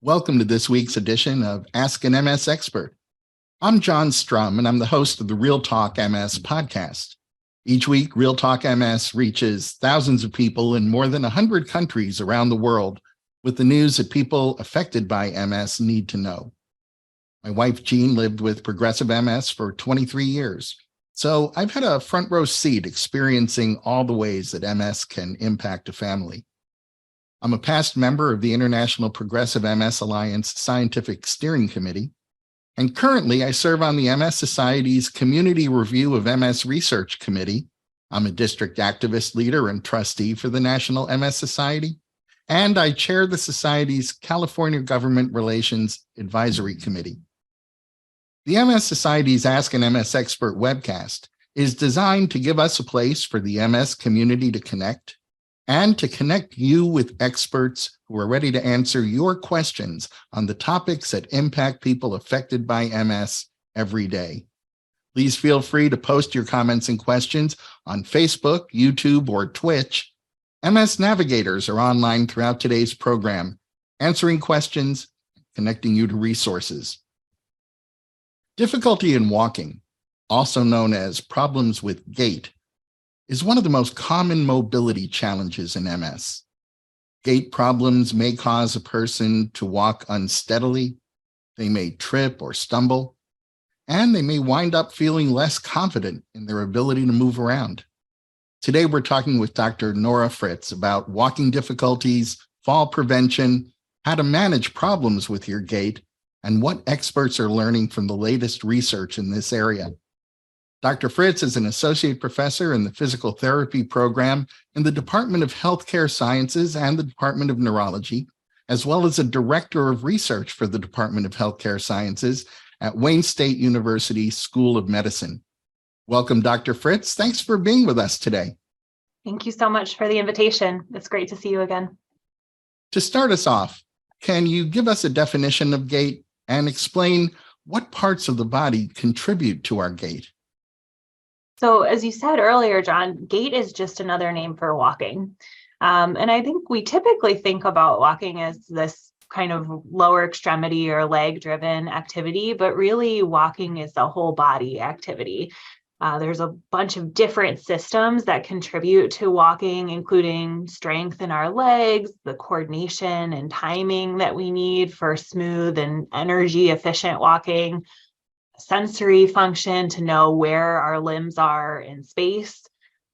Welcome to this week's edition of Ask an MS Expert. I'm John Strum, and I'm the host of the Real Talk MS podcast. Each week, Real Talk MS reaches thousands of people in more than 100 countries around the world with the news that people affected by MS need to know. My wife, Jean, lived with progressive MS for 23 years, so I've had a front row seat experiencing all the ways that MS can impact a family. I'm a past member of the International Progressive MS Alliance Scientific Steering Committee, and currently I serve on the MS Society's Community Review of MS Research Committee. I'm a district activist leader and trustee for the National MS Society, and I chair the Society's California Government Relations Advisory Committee. The MS Society's Ask an MS Expert webcast is designed to give us a place for the MS community to connect, and to connect you with experts who are ready to answer your questions on the topics that impact people affected by MS every day. Please feel free to post your comments and questions on Facebook, YouTube, or Twitch. MS navigators are online throughout today's program, answering questions, connecting you to resources. Difficulty in walking, also known as problems with gait, is one of the most common mobility challenges in MS. Gait problems may cause a person to walk unsteadily, they may trip or stumble, and they may wind up feeling less confident in their ability to move around. Today, we're talking with Dr. Nora Fritz about walking difficulties, fall prevention, how to manage problems with your gait, and what experts are learning from the latest research in this area. Dr. Fritz is an associate professor in the physical therapy program in the Department of Healthcare Sciences and the Department of Neurology, as well as a director of research for the Department of Healthcare Sciences at Wayne State University School of Medicine. Welcome, Dr. Fritz. Thanks for being with us today. Thank you so much for the invitation. It's great to see you again. To start us off, can you give us a definition of gait and explain what parts of the body contribute to our gait? So as you said earlier, John, gait is just another name for walking. And I think we typically think about walking as this kind of lower extremity or leg driven activity, but really walking is a whole body activity. There's a bunch of different systems that contribute to walking, including strength in our legs, the coordination and timing that we need for smooth and energy efficient walking, sensory function to know where our limbs are in space,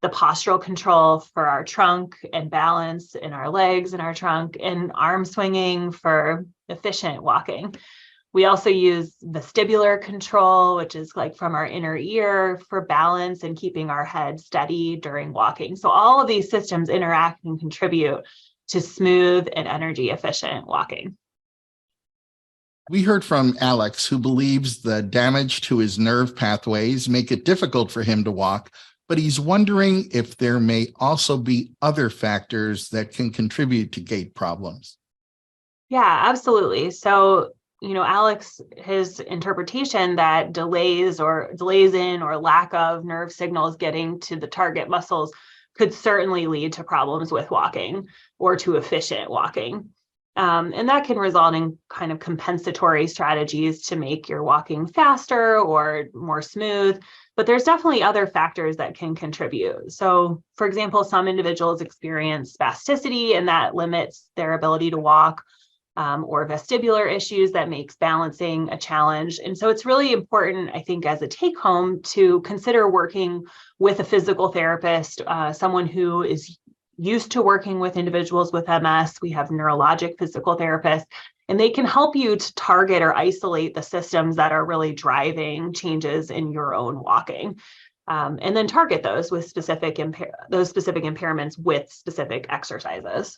the postural control for our trunk and balance in our legs and our trunk, and arm swinging for efficient walking. We also use vestibular control, which is like from our inner ear for balance and keeping our head steady during walking. So all of these systems interact and contribute to smooth and energy efficient walking. We heard from Alex, who believes the damage to his nerve pathways make it difficult for him to walk, but he's wondering if there may also be other factors that can contribute to gait problems. Yeah, absolutely. So, Alex, his interpretation that delays in or lack of nerve signals getting to the target muscles could certainly lead to problems with walking or to efficient walking. And that can result in kind of compensatory strategies to make your walking faster or more smooth. But there's definitely other factors that can contribute. So, for example, some individuals experience spasticity, and that limits their ability to walk, or vestibular issues that makes balancing a challenge. And so it's really important, I think, as a take home to consider working with a physical therapist, someone who is used to working with individuals with MS. We have neurologic physical therapists, and they can help you to target or isolate the systems that are really driving changes in your own walking, and then target those with specific impairments with specific exercises.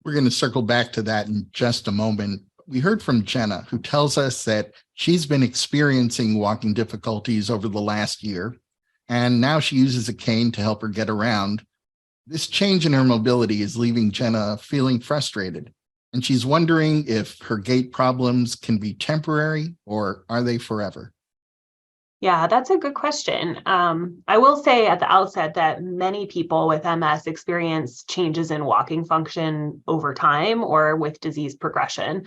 We're going to circle back to that in just a moment. We heard from Jenna, who tells us that she's been experiencing walking difficulties over the last year, and now she uses a cane to help her get around. This change in her mobility is leaving Jenna feeling frustrated, and she's wondering if her gait problems can be temporary or are they forever? Yeah, that's a good question. I will say at the outset that many people with MS experience changes in walking function over time or with disease progression.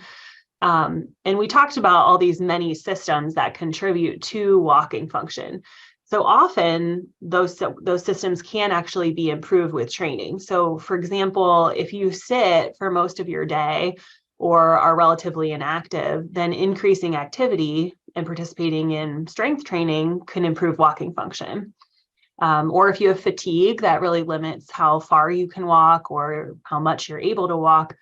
And we talked about all these many systems that contribute to walking function. So often those systems can actually be improved with training. So for example, if you sit for most of your day or are relatively inactive, then increasing activity and participating in strength training can improve walking function. Or if you have fatigue that really limits how far you can walk or how much you're able to walk,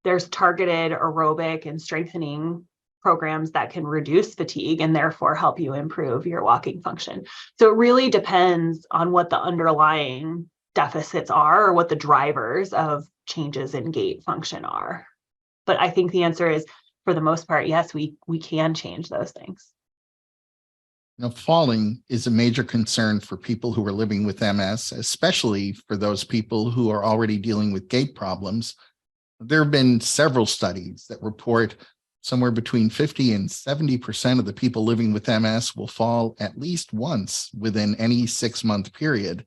there's targeted aerobic and strengthening programs that can reduce fatigue and therefore help you improve your walking function. So it really depends on what the underlying deficits are or what the drivers of changes in gait function are. But I think the answer is, for the most part, yes, we can change those things. Now, falling is a major concern for people who are living with MS, especially for those people who are already dealing with gait problems. There have been several studies that report somewhere between 50 and 70% of the people living with MS will fall at least once within any 6-month period.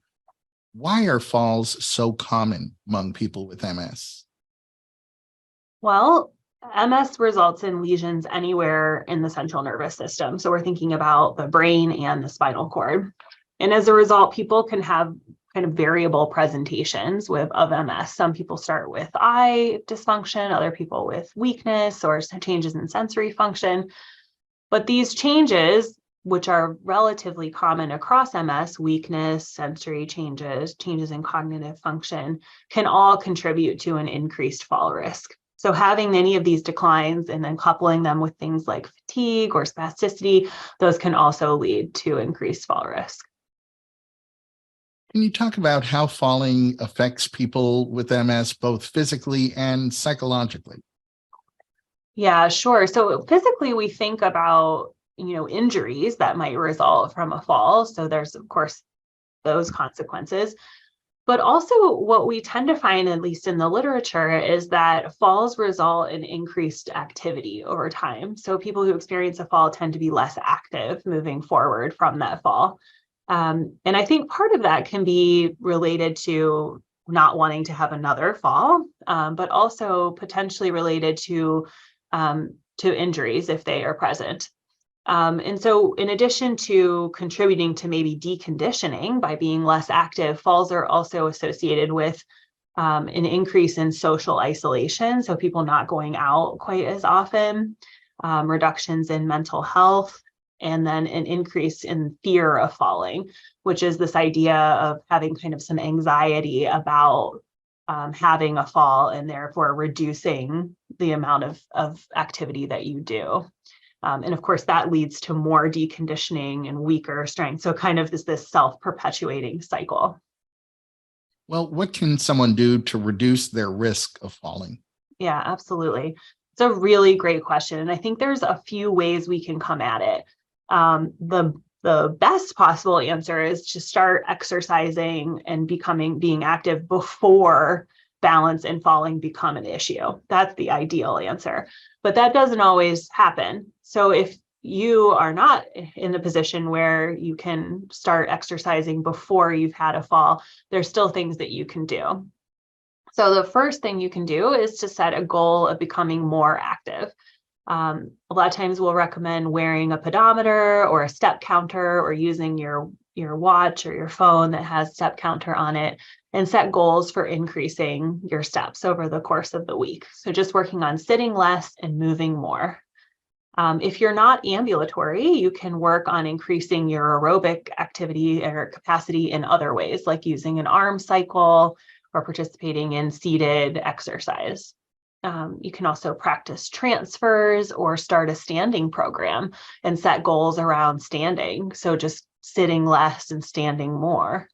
Why are falls so common among people with MS? Well, MS results in lesions anywhere in the central nervous system. So we're thinking about the brain and the spinal cord. And as a result, people can have kind of variable presentations of MS. Some people start with eye dysfunction, other people with weakness or changes in sensory function. But these changes, which are relatively common across MS, weakness, sensory changes, changes in cognitive function, can all contribute to an increased fall risk. So having any of these declines and then coupling them with things like fatigue or spasticity, those can also lead to increased fall risk. Can you talk about how falling affects people with MS, both physically and psychologically? Yeah, sure. So physically, we think about, injuries that might result from a fall. So there's, of course, those consequences. But also what we tend to find, at least in the literature, is that falls result in increased activity over time. So people who experience a fall tend to be less active moving forward from that fall. And I think part of that can be related to not wanting to have another fall, but also potentially related to injuries if they are present. And so in addition to contributing to maybe deconditioning by being less active, falls are also associated with an increase in social isolation. So people not going out quite as often, reductions in mental health, and then an increase in fear of falling, which is this idea of having kind of some anxiety about having a fall and therefore reducing the amount of activity that you do. And of course, that leads to more deconditioning and weaker strength. So kind of this self-perpetuating cycle. Well, what can someone do to reduce their risk of falling? Yeah, absolutely. It's a really great question. And I think there's a few ways we can come at it. The best possible answer is to start exercising and being active before balance and falling become an issue. That's the ideal answer, but that doesn't always happen. So if you are not in a position where you can start exercising before you've had a fall, there's still things that you can do. So the first thing you can do is to set a goal of becoming more active. A lot of times we'll recommend wearing a pedometer or a step counter or using your watch or your phone that has step counter on it, and set goals for increasing your steps over the course of the week. So just working on sitting less and moving more. If you're not ambulatory, you can work on increasing your aerobic activity or capacity in other ways, like using an arm cycle or participating in seated exercise. You can also practice transfers or start a standing program and set goals around standing. So just sitting less and standing more.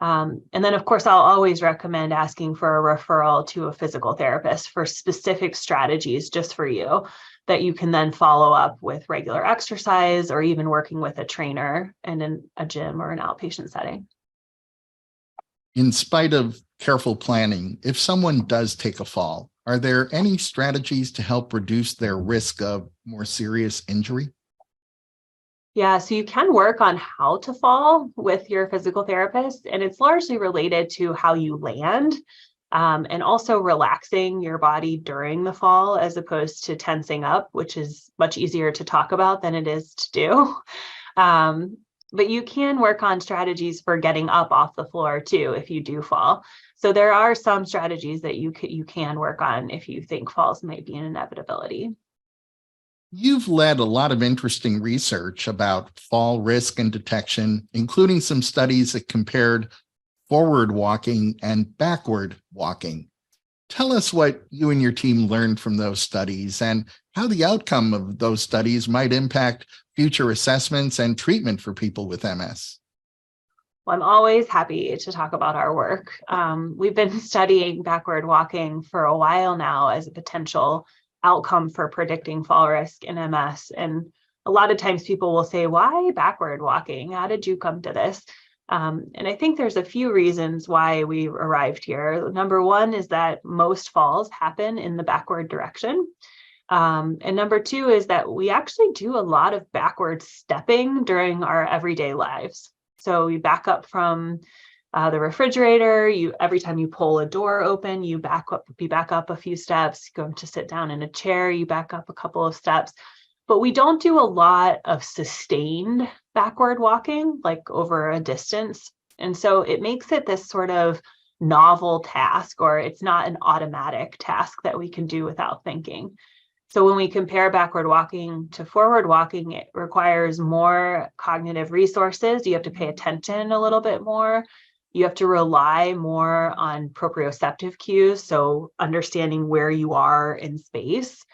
And then, of course, I'll always recommend asking for a referral to a physical therapist for specific strategies just for you that you can then follow up with regular exercise or even working with a trainer and in a gym or an outpatient setting. In spite of careful planning, if someone does take a fall, are there any strategies to help reduce their risk of more serious injury? Yeah, so you can work on how to fall with your physical therapist, and it's largely related to how you land, and also relaxing your body during the fall as opposed to tensing up, which is much easier to talk about than it is to do. Um, but you can work on strategies for getting up off the floor too if you do fall. So there are some strategies that you can work on if you think falls might be an inevitability. You've led a lot of interesting research about fall risk and detection, including some studies that compared forward walking and backward walking. Tell us what you and your team learned from those studies and how the outcome of those studies might impact future assessments and treatment for people with MS. Well, I'm always happy to talk about our work. We've been studying backward walking for a while now as a potential outcome for predicting fall risk in MS. And a lot of times people will say, why backward walking? How did you come to this? And I think there's a few reasons why we arrived here. Number one is that most falls happen in the backward direction. And number two is that we actually do a lot of backward stepping during our everyday lives. So you back up from the refrigerator, every time you pull a door open, you back up a few steps, go to sit down in a chair, you back up a couple of steps. But we don't do a lot of sustained backward walking, like over a distance. And so it makes it this sort of novel task, or it's not an automatic task that we can do without thinking. So when we compare backward walking to forward walking, it requires more cognitive resources. You have to pay attention a little bit more. You have to rely more on proprioceptive cues, so understanding where you are in space.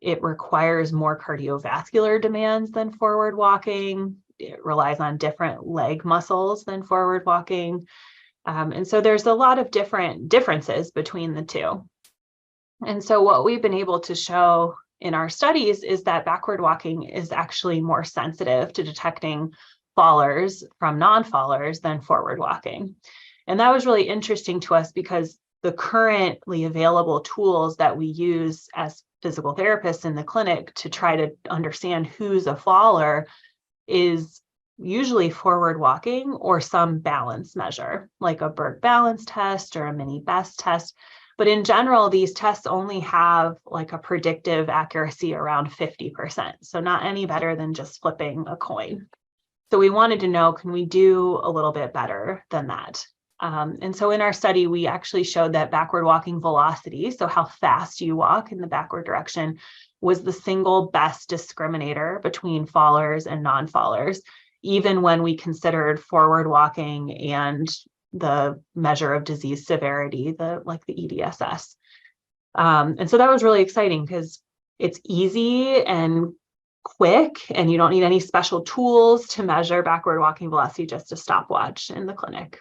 It requires more cardiovascular demands than forward walking. It relies on different leg muscles than forward walking. And so there's a lot of differences between the two. And so what we've been able to show in our studies is that backward walking is actually more sensitive to detecting fallers from non-fallers than forward walking. And that was really interesting to us because the currently available tools that we use as physical therapists in the clinic to try to understand who's a faller is usually forward walking or some balance measure, like a Berg balance test or a mini BEST test. But in general, these tests only have like a predictive accuracy around 50%. So not any better than just flipping a coin. So we wanted to know, can we do a little bit better than that? And so in our study, we actually showed that backward walking velocity, so how fast you walk in the backward direction, was the single best discriminator between fallers and non-fallers, even when we considered forward walking and the measure of disease severity, the EDSS. And so that was really exciting because it's easy and quick, and you don't need any special tools to measure backward walking velocity, just a stopwatch in the clinic.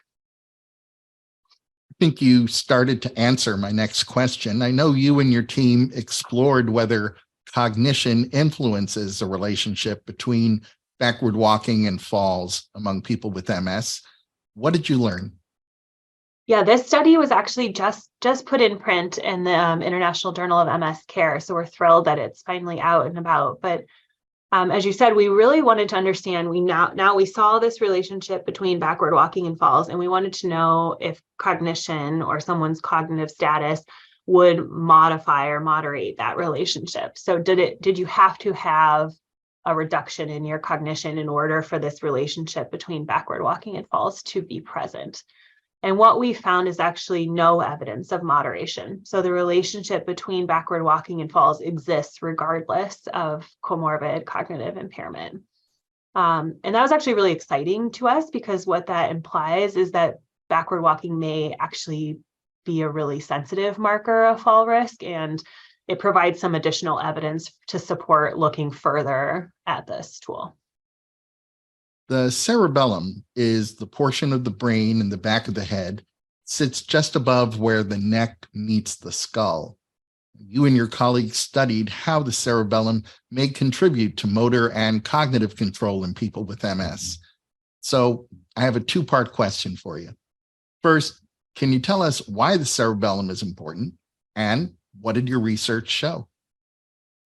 I think you started to answer my next question. I know you and your team explored whether cognition influences the relationship between backward walking and falls among people with MS. What did you learn? Yeah, this study was actually just put in print in the International Journal of MS Care. So we're thrilled that it's finally out and about. But as you said, we really wanted to understand, now we saw this relationship between backward walking and falls, and we wanted to know if cognition or someone's cognitive status would modify or moderate that relationship. So did you have to have a reduction in your cognition in order for this relationship between backward walking and falls to be present? And what we found is actually no evidence of moderation. So the relationship between backward walking and falls exists regardless of comorbid cognitive impairment. And that was actually really exciting to us because what that implies is that backward walking may actually be a really sensitive marker of fall risk, and it provides some additional evidence to support looking further at this tool. The cerebellum is the portion of the brain in the back of the head, sits just above where the neck meets the skull. You and your colleagues studied how the cerebellum may contribute to motor and cognitive control in people with MS. So I have a two-part question for you. First, can you tell us why the cerebellum is important, and what did your research show?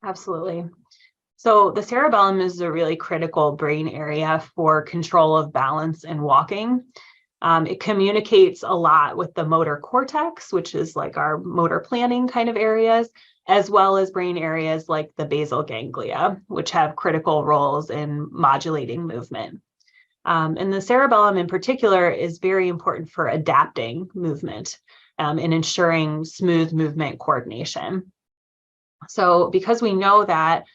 Absolutely. So the cerebellum is a really critical brain area for control of balance and walking. It communicates a lot with the motor cortex, which is like our motor planning kind of areas, as well as brain areas like the basal ganglia, which have critical roles in modulating movement. And the cerebellum in particular is very important for adapting movement and ensuring smooth movement coordination. So because we know that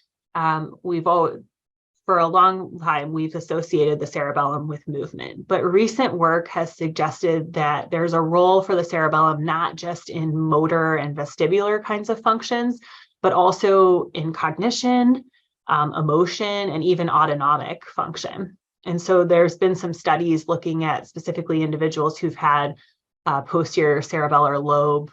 for a long time, we've associated the cerebellum with movement, but recent work has suggested that there's a role for the cerebellum, not just in motor and vestibular kinds of functions, but also in cognition, emotion, and even autonomic function. And so there's been some studies looking at specifically individuals who've had posterior cerebellar lobe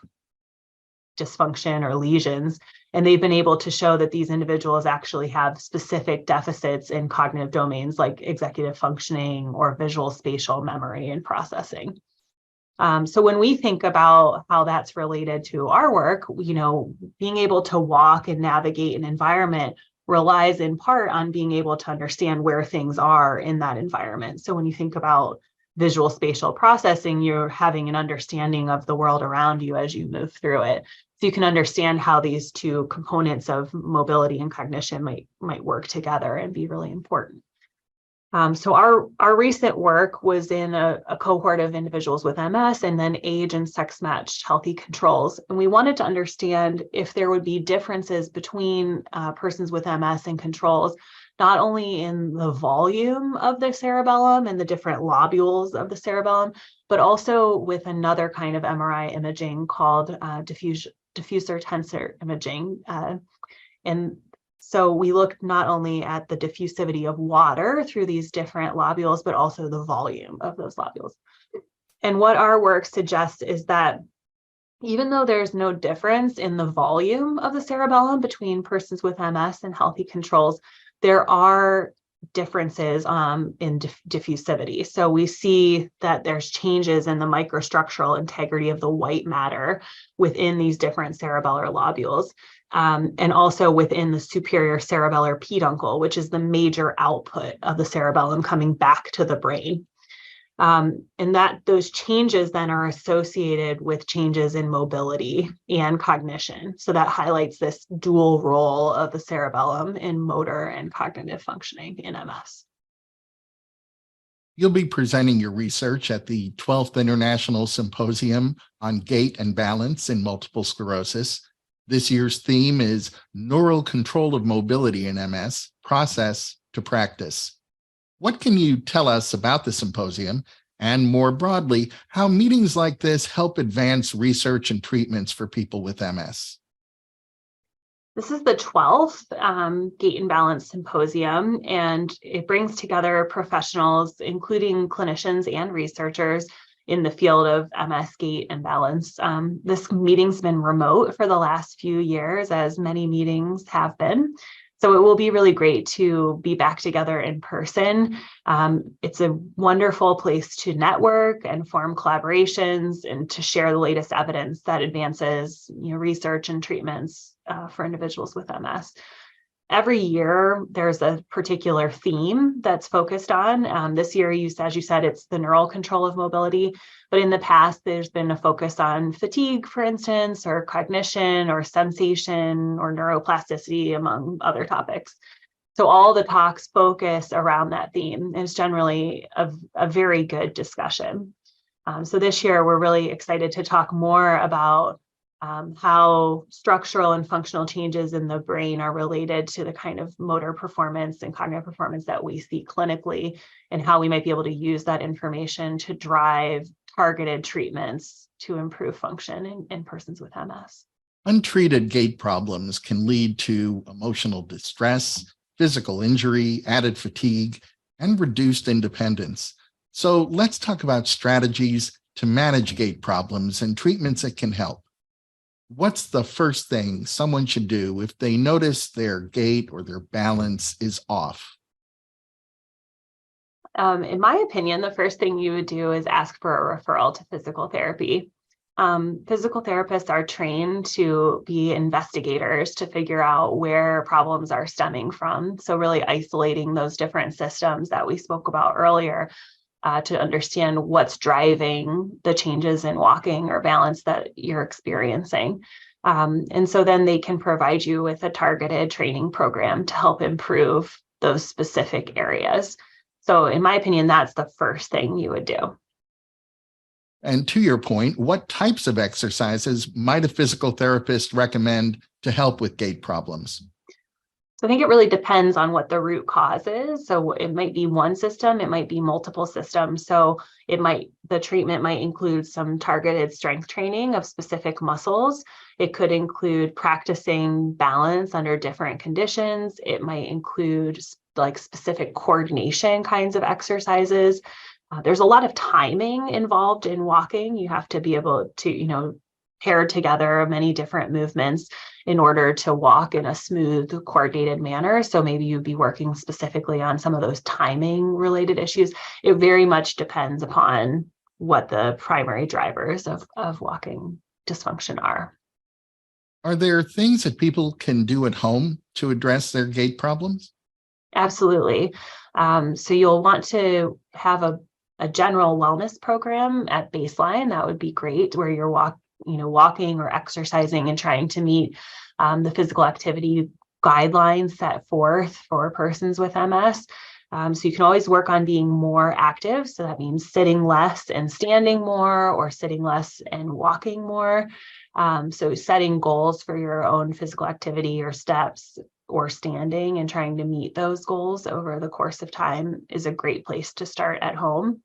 dysfunction or lesions, and they've been able to show that these individuals actually have specific deficits in cognitive domains like executive functioning or visual spatial memory and processing. So when we think about how that's related to our work, being able to walk and navigate an environment relies in part on being able to understand where things are in that environment. So when you think about visual spatial processing, you're having an understanding of the world around you as you move through it. So you can understand how these two components of mobility and cognition might work together and be really important. So our recent work was in a cohort of individuals with MS and then age and sex matched healthy controls. And we wanted to understand if there would be differences between persons with MS and controls, not only in the volume of the cerebellum and the different lobules of the cerebellum, but also with another kind of MRI imaging called diffuser tensor imaging. And so we looked not only at the diffusivity of water through these different lobules, but also the volume of those lobules. And what our work suggests is that even though there's no difference in the volume of the cerebellum between persons with MS and healthy controls, there are differences in diffusivity. So we see that there's changes in the microstructural integrity of the white matter within these different cerebellar lobules, and also within the superior cerebellar peduncle, which is the major output of the cerebellum coming back to the brain. And that those changes then are associated with changes in mobility and cognition. So that highlights this dual role of the cerebellum in motor and cognitive functioning in MS. You'll be presenting your research at the 12th International Symposium on Gait and Balance in Multiple Sclerosis. This year's theme is Neural Control of Mobility in MS, Process to Practice. What can you tell us about the symposium and, more broadly, how meetings like this help advance research and treatments for people with MS? This is the 12th Gait and Balance Symposium, and it brings together professionals, including clinicians and researchers in the field of MS, gait, and balance. This meeting's been remote for the last few years, as many meetings have been. So it will be really great to be back together in person. It's a wonderful place to network and form collaborations and to share the latest evidence that advances research and treatments for individuals with MS. Every year, there's a particular theme that's focused on. This year, as you said, it's the neural control of mobility. But in the past, there's been a focus on fatigue, for instance, or cognition, or sensation, or neuroplasticity, among other topics. So all the talks focus around that theme. And it's generally a very good discussion. So this year, we're really excited to talk more about how structural and functional changes in the brain are related to the kind of motor performance and cognitive performance that we see clinically, and how we might be able to use that information to drive targeted treatments to improve function in persons with MS. Untreated gait problems can lead to emotional distress, physical injury, added fatigue, and reduced independence. So let's talk about strategies to manage gait problems and treatments that can help. What's the first thing someone should do if they notice their gait or their balance is off? In my opinion, the first thing you would do is ask for a referral to physical therapy. Physical therapists are trained to be investigators to figure out where problems are stemming from. So really isolating those different systems that we spoke about earlier to understand what's driving the changes in walking or balance that you're experiencing. And so then they can provide you with a targeted training program to help improve those specific areas. So in my opinion, that's the first thing you would do. And to your point, what types of exercises might a physical therapist recommend to help with gait problems? So I think it really depends on what the root cause is. So it might be one system, it might be multiple systems. So the treatment might include some targeted strength training of specific muscles. It could include practicing balance under different conditions. It might include like specific coordination kinds of exercises. There's a lot of timing involved in walking. You have to be able to, pair together many different movements in order to walk in a smooth, coordinated manner. So maybe you'd be working specifically on some of those timing related issues. It very much depends upon what the primary drivers of walking dysfunction are. Are there things that people can do at home to address their gait problems? Absolutely. So you'll want to have a general wellness program at baseline. That would be great, where you're walking or exercising and trying to meet the physical activity guidelines set forth for persons with MS. So you can always work on being more active. So that means sitting less and standing more, or sitting less and walking more. So setting goals for your own physical activity or steps or standing and trying to meet those goals over the course of time is a great place to start at home.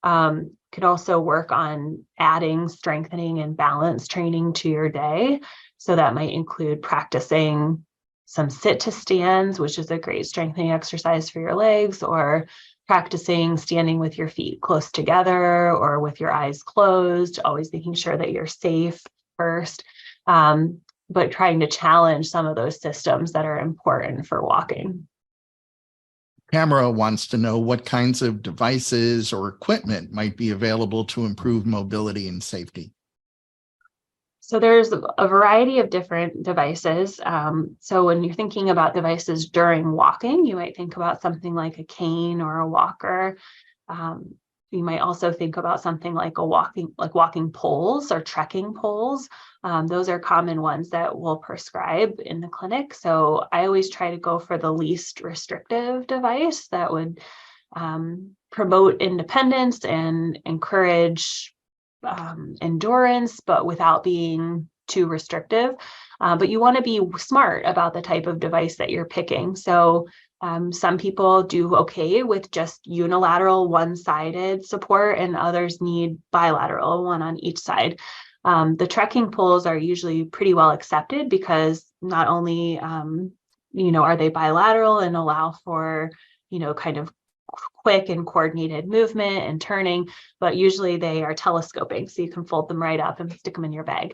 Could also work on adding strengthening and balance training to your day. So that might include practicing some sit to stands, which is a great strengthening exercise for your legs, or practicing standing with your feet close together or with your eyes closed, always making sure that you're safe first, but trying to challenge some of those systems that are important for walking. Tamara wants to know what kinds of devices or equipment might be available to improve mobility and safety. So there's a variety of different devices. So when you're thinking about devices during walking, you might think about something like a cane or a walker. You might also think about something like walking poles or trekking poles. Those are common ones that we'll prescribe in the clinic. So I always try to go for the least restrictive device that would promote independence and encourage endurance, but without being too restrictive. But you want to be smart about the type of device that you're picking. So some people do okay with just unilateral one-sided support, and others need bilateral, one on each side. The trekking poles are usually pretty well accepted because not only are they bilateral and allow for kind of quick and coordinated movement and turning, but usually they are telescoping, so you can fold them right up and stick them in your bag.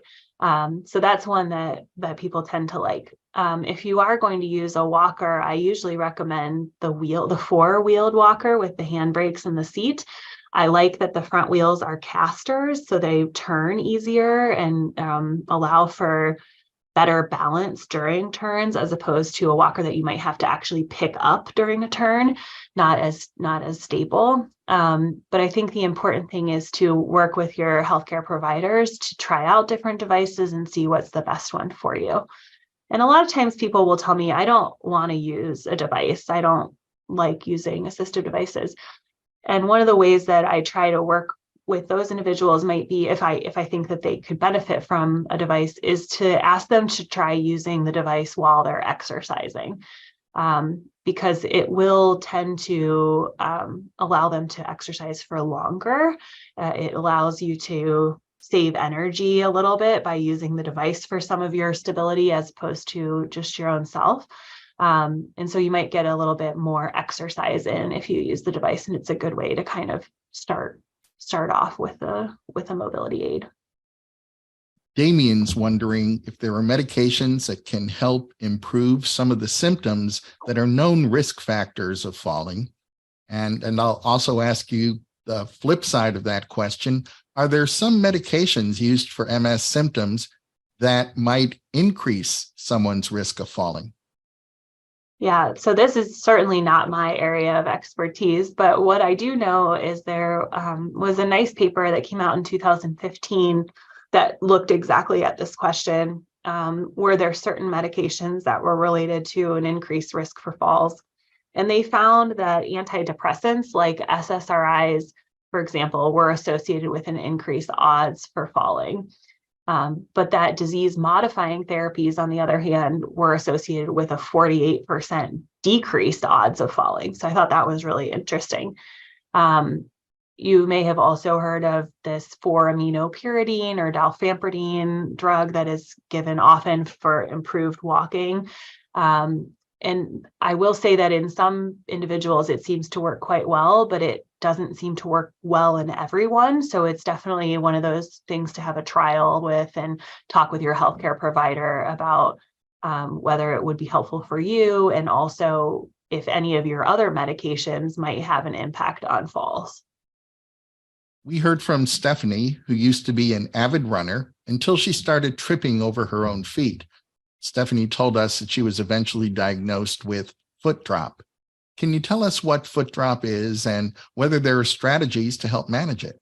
So that's one that people tend to like. If you are going to use a walker, I usually recommend the four-wheeled walker with the handbrakes and the seat. I like that the front wheels are casters, so they turn easier and allow for better balance during turns, as opposed to a walker that you might have to actually pick up during a turn, not as stable. But I think the important thing is to work with your healthcare providers to try out different devices and see what's the best one for you. And a lot of times people will tell me, I don't want to use a device. I don't like using assistive devices. And one of the ways that I try to work with those individuals might be, if I think that they could benefit from a device, is to ask them to try using the device while they're exercising, because it will tend to allow them to exercise for longer. It allows you to save energy a little bit by using the device for some of your stability as opposed to just your own self. And so you might get a little bit more exercise in if you use the device, and it's a good way to kind of start off with a mobility aid. Damien's wondering if there are medications that can help improve some of the symptoms that are known risk factors of falling. And I'll also ask you the flip side of that question. Are there some medications used for MS symptoms that might increase someone's risk of falling? Yeah, so this is certainly not my area of expertise, but what I do know is there was a nice paper that came out in 2015 that looked exactly at this question. Were there certain medications that were related to an increased risk for falls? And they found that antidepressants like SSRIs, for example, were associated with an increased odds for falling. But that disease modifying therapies, on the other hand, were associated with a 48% decreased odds of falling. So I thought that was really interesting. You may have also heard of this 4-aminopyridine or dalfampridine drug that is given often for improved walking. And I will say that in some individuals, it seems to work quite well, but it doesn't seem to work well in everyone. So it's definitely one of those things to have a trial with and talk with your healthcare provider about whether it would be helpful for you, and also if any of your other medications might have an impact on falls. We heard from Stephanie, who used to be an avid runner until she started tripping over her own feet. Stephanie told us that she was eventually diagnosed with foot drop. Can you tell us what foot drop is and whether there are strategies to help manage it?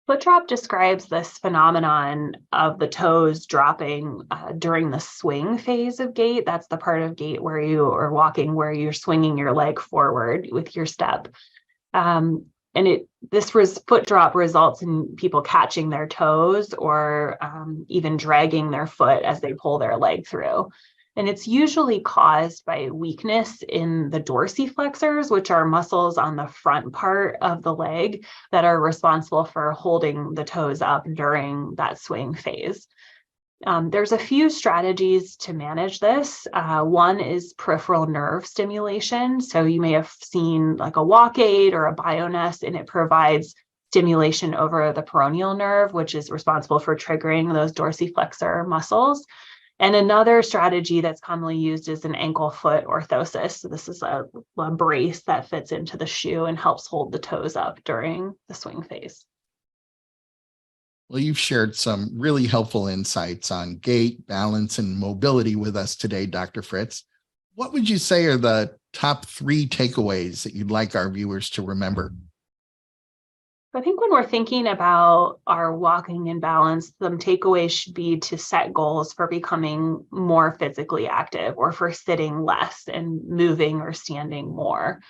Foot drop describes this phenomenon of the toes dropping during the swing phase of gait. That's the part of gait where you are walking, where you're swinging your leg forward with your step. Foot drop results in people catching their toes or even dragging their foot as they pull their leg through. And it's usually caused by weakness in the dorsiflexors, which are muscles on the front part of the leg that are responsible for holding the toes up during that swing phase. There's a few strategies to manage this. One is peripheral nerve stimulation. So you may have seen like a Gait or a Bioness, and it provides stimulation over the peroneal nerve, which is responsible for triggering those dorsiflexor muscles. And another strategy that's commonly used is an ankle foot orthosis. So this is a brace that fits into the shoe and helps hold the toes up during the swing phase. Well, you've shared some really helpful insights on gait, balance, and mobility with us today, Dr. Fritz. What would you say are the top 3 takeaways that you'd like our viewers to remember? I think when we're thinking about our walking and balance, some takeaways should be to set goals for becoming more physically active, or for sitting less and moving or standing more.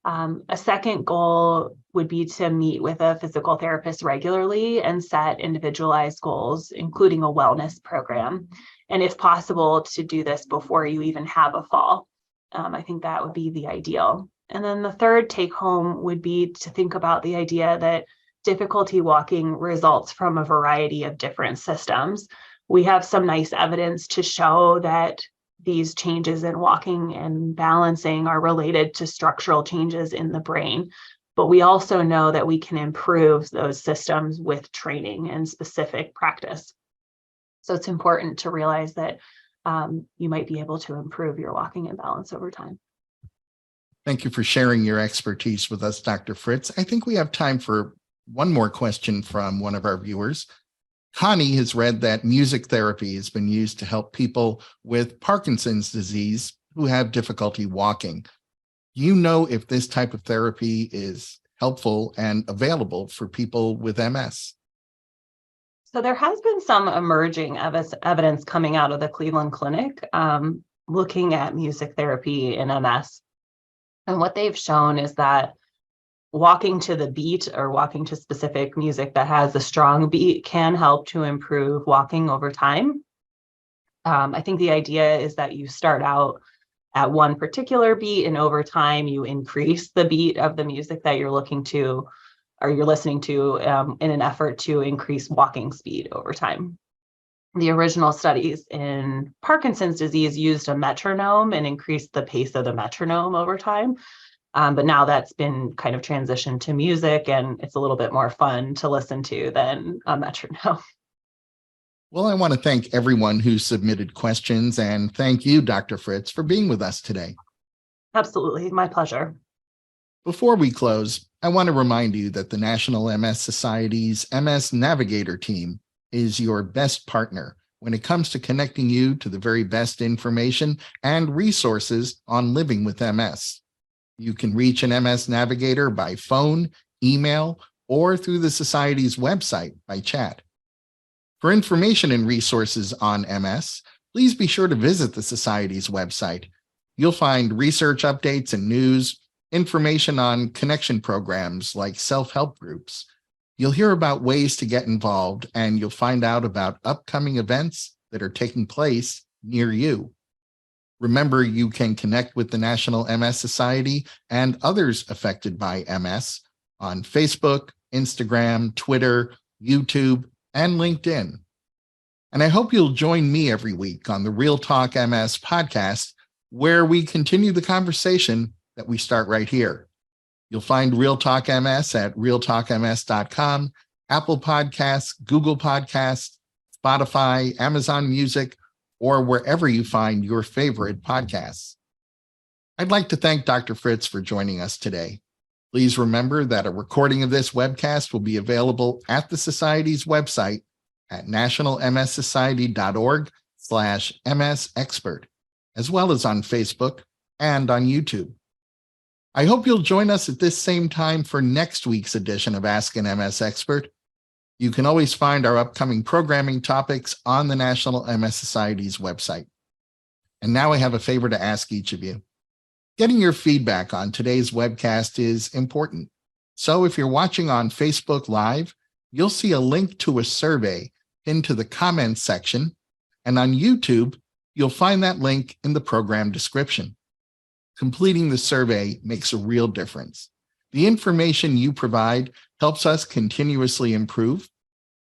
A second goal would be to meet with a physical therapist regularly and set individualized goals, including a wellness program. And if possible, to do this before you even have a fall. I think that would be the ideal. And then the third take home would be to think about the idea that difficulty walking results from a variety of different systems. We have some nice evidence to show that these changes in walking and balancing are related to structural changes in the brain. But we also know that we can improve those systems with training and specific practice. So it's important to realize that you might be able to improve your walking and balance over time. Thank you for sharing your expertise with us, Dr. Fritz. I think we have time for one more question from one of our viewers. Connie has read that music therapy has been used to help people with Parkinson's disease who have difficulty walking. Do you know if this type of therapy is helpful and available for people with MS? So there has been some emerging evidence coming out of the Cleveland Clinic looking at music therapy in MS. And what they've shown is that walking to the beat or walking to specific music that has a strong beat can help to improve walking over time. I think the idea is that you start out at one particular beat, and over time you increase the beat of the music that you're listening to in an effort to increase walking speed over time. The original studies in Parkinson's disease used a metronome and increased the pace of the metronome over time. But now that's been kind of transitioned to music, and it's a little bit more fun to listen to than a metronome. Well, I want to thank everyone who submitted questions, and thank you, Dr. Fritz, for being with us today. Absolutely, my pleasure. Before we close, I want to remind you that the National MS Society's MS Navigator team is your best partner when it comes to connecting you to the very best information and resources on living with MS. You can reach an MS Navigator by phone, email, or through the Society's website by chat. For information and resources on MS, please be sure to visit the Society's website. You'll find research updates and news, information on connection programs like self-help groups. You'll hear about ways to get involved, and you'll find out about upcoming events that are taking place near you. Remember, you can connect with the National MS Society and others affected by MS on Facebook, Instagram, Twitter, YouTube, and LinkedIn. And I hope you'll join me every week on the Real Talk MS podcast, where we continue the conversation that we start right here. You'll find Real Talk MS at realtalkms.com, Apple Podcasts, Google Podcasts, Spotify, Amazon Music, or wherever you find your favorite podcasts. I'd like to thank Dr. Fritz for joining us today. Please remember that a recording of this webcast will be available at the Society's website at nationalmssociety.org/MSexpert, as well as on Facebook and on YouTube. I hope you'll join us at this same time for next week's edition of Ask an MS Expert. You can always find our upcoming programming topics on the National MS Society's website. And now I have a favor to ask each of you. Getting your feedback on today's webcast is important. So if you're watching on Facebook Live, you'll see a link to a survey into the comments section. And on YouTube, you'll find that link in the program description. Completing the survey makes a real difference. The information you provide helps us continuously improve,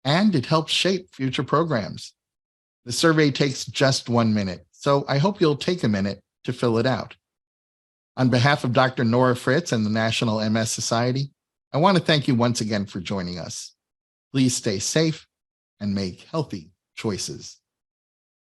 and it helps shape future programs. The survey takes just 1 minute, so I hope you'll take a minute to fill it out. On behalf of Dr. Nora Fritz and the National MS Society, I want to thank you once again for joining us. Please stay safe and make healthy choices.